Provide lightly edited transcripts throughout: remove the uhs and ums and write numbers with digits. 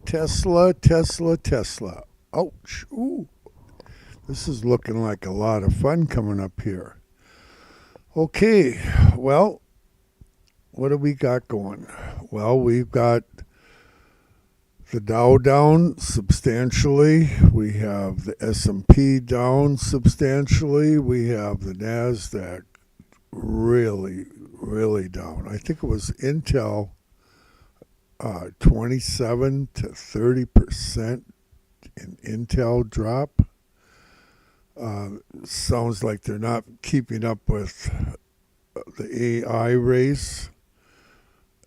Tesla, Tesla, Tesla. Ouch. Ooh. This is looking like a lot of fun coming up here. Okay, well, what do we got going? Well, we've got the Dow down substantially. We have the S&P down substantially. We have the Nasdaq really, really down. I think it was Intel 27 to 30% in Intel drop. Sounds like they're not keeping up with the AI race,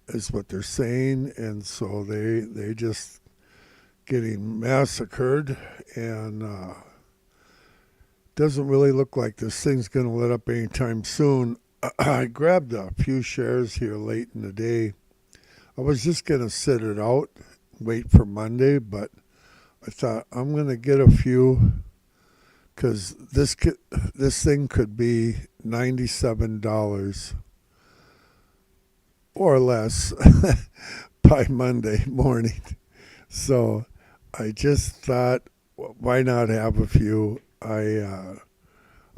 is what they're saying, and so they just getting massacred, and doesn't really look like this thing's going to let up anytime soon. I grabbed a few shares here late in the day. I was just going to sit it out, wait for Monday, but I thought I'm going to get a few because this thing could be $97 or less by Monday morning. So I just thought, why not have a few? I'll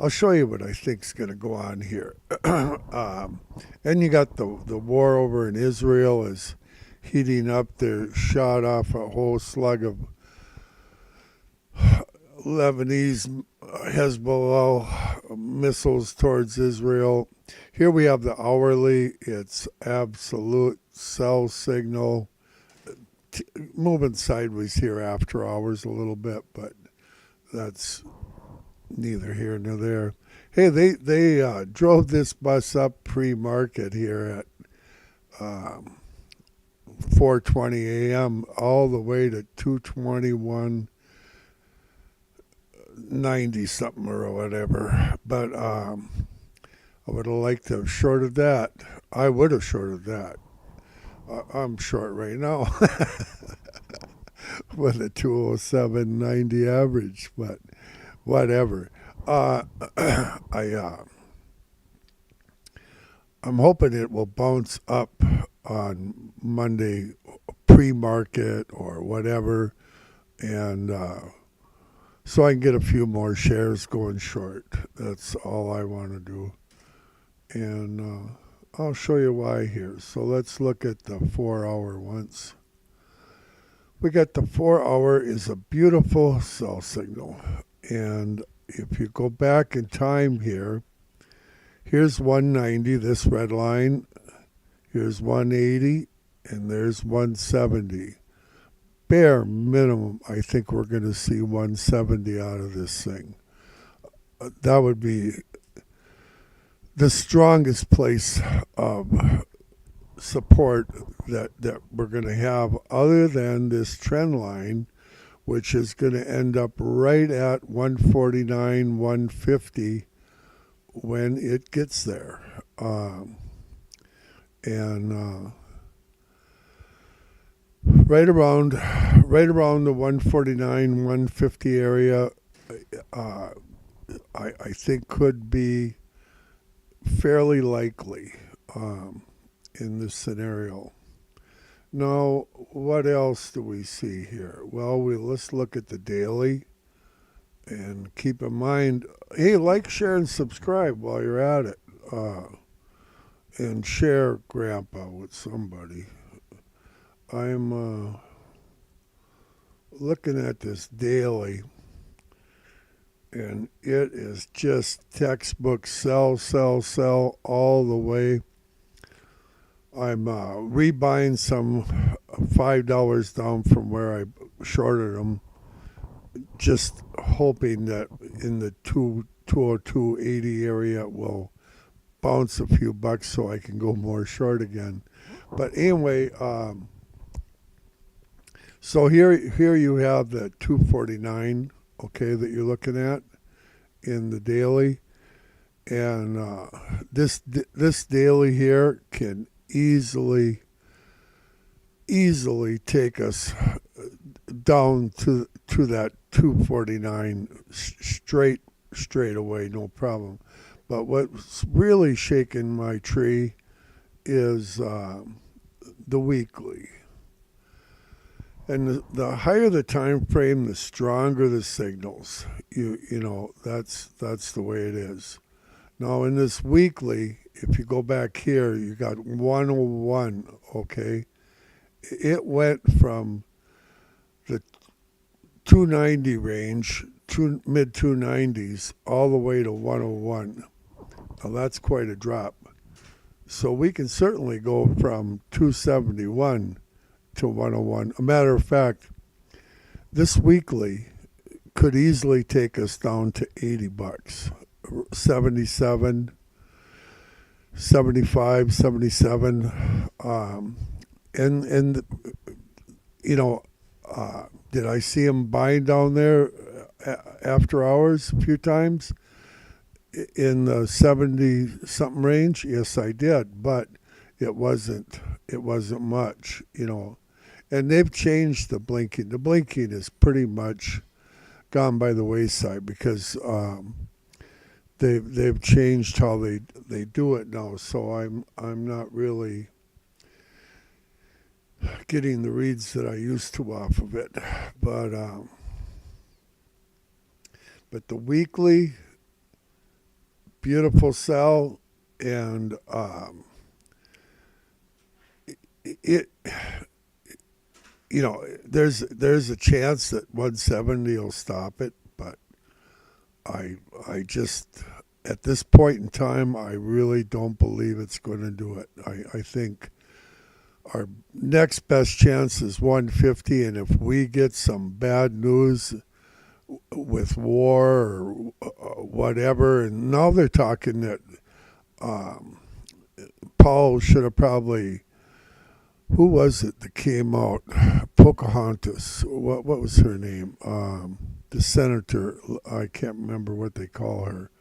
show you what I think's going to go on here. And you got the war over in Israel is heating up. They shot off a whole slug of Lebanese Hezbollah missiles towards Israel. Here we have the hourly. It's absolute sell signal. Moving sideways here after hours a little bit, but that's neither here nor there. Hey, they drove this bus up pre-market here at 4:20 a.m. all the way to 221.90 something or whatever. But I would have liked to have shorted that. I would have shorted that. I'm short right now with a 207.90 average, but whatever. I'm hoping it will bounce up on Monday pre-market or whatever, and so I can get a few more shares going short. That's all I want to do, and I'll show you why here. So let's look at the 4-hour once. We got the 4-hour is a beautiful sell signal, and if you go back in time here, here's 190, this red line, here's 180, and there's 170. Bare minimum, I think we're going to see 170 out of this thing. That would be the strongest place of support that we're going to have, other than this trend line, which is going to end up right at 149, 150 when it gets there. And right around the 149, 150 area, I think could be fairly likely in this scenario. Now, what else do we see here? Well, let's look at the daily, and keep in mind, hey, like, share, and subscribe while you're at it, and share Grandpa with somebody. I'm looking at this daily, and it is just textbook sell, sell, sell all the way. I'm rebuying some $5 down from where I shorted them, just hoping that in the 202.80 area it will bounce a few bucks so I can go more short again. But anyway, so here you have the 249, okay, that you're looking at in the daily, and this daily here can easily take us down to that 249 straight away, no problem. But what's really shaking my tree is the weekly. And the higher the time frame, the stronger the signals. You know, that's the way it is. Now in this weekly, if you go back here, you got 101, okay? It went from the 290 range, mid 290s, all the way to 101. Now that's quite a drop. So we can certainly go from 271 to 101. A matter of fact, this weekly could easily take us down to 80 bucks. 77, 75, 77. And you know, did I see him buying down there after hours a few times in the 70 something range? Yes, I did, but it wasn't much, you know. And they've changed the blinking. The blinking is pretty much gone by the wayside because they've changed how they do it now. So I'm not really getting the reads that I used to off of it. But the weekly, beautiful sell, and it you know, there's a chance that 170 will stop it, but I just, at this point in time, I really don't believe it's going to do it. I think our next best chance is 150, and if we get some bad news with war or whatever, and now they're talking that Paul should have probably, who was it that came out? Pocahontas. What was her name? The senator. I can't remember what they call her.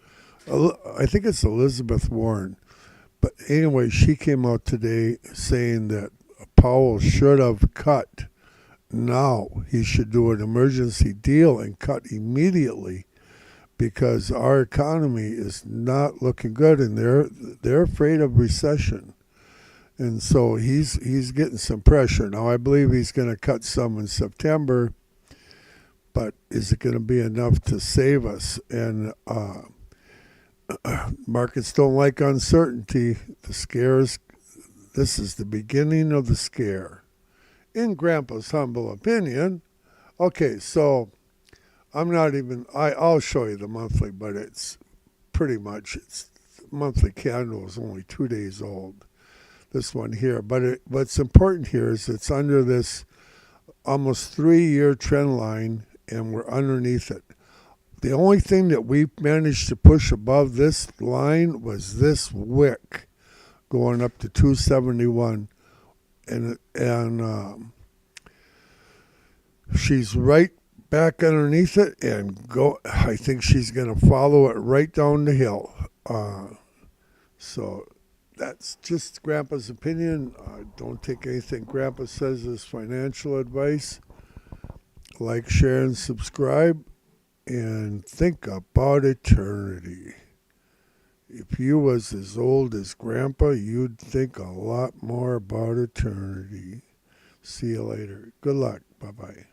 I think it's Elizabeth Warren. But anyway, she came out today saying that Powell should have cut. Now he should do an emergency deal and cut immediately because our economy is not looking good, and they're afraid of recession. And so he's getting some pressure. Now I believe he's going to cut some in September, but is it going to be enough to save us? And markets don't like uncertainty. The scares, this is the beginning of the scare. In Grandpa's humble opinion. Okay, so I'm not even, I'll show you the monthly, but it's pretty much, the monthly candle is only 2 days old. This one here, but what's important here is it's under this almost 3-year trend line, and we're underneath it. The only thing that we managed to push above this line was this wick going up to 271, and she's right back underneath it, and I think she's going to follow it right down the hill. So that's just Grandpa's opinion. Don't take anything Grandpa says as financial advice. Like, share, and subscribe. And think about eternity. If you was as old as Grandpa, you'd think a lot more about eternity. See you later. Good luck. Bye-bye.